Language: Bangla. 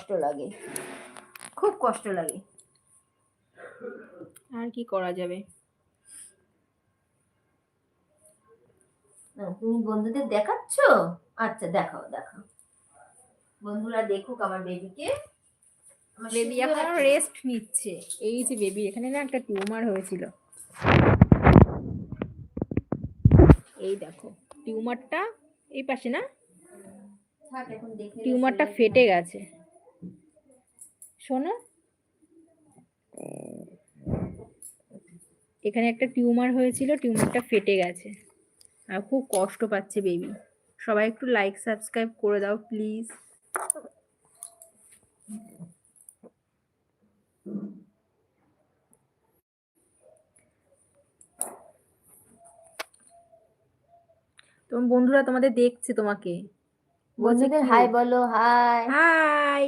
কষ্ট লাগে, খুব কষ্ট লাগে। আর কি করা যাবে। তুমি বন্ধুদের দেখাচ্ছ? আচ্ছা দেখাও দেখাও, বন্ধুরা দেখুক আমার বেবিকে। বেবি এখন রেস্ট নিচ্ছে। এই যে বেবি এখানে না একটা টিউমার হয়েছিল, এই দেখো টিউমারটা এই পাশে না, টিউমারটা ফেটে গেছে। শোনো, এখানে একটা টিউমার হয়েছিল, টিউমারটা ফেটে গেছে আর খুব কষ্ট পাচ্ছে বেবি। সবাই একটু লাইক সাবস্ক্রাইব করে দাও প্লিজ। তোমার বন্ধুরা তোমাদের দেখছে, তোমাকে বন্ধুদের হাই বলো, হাই হাই।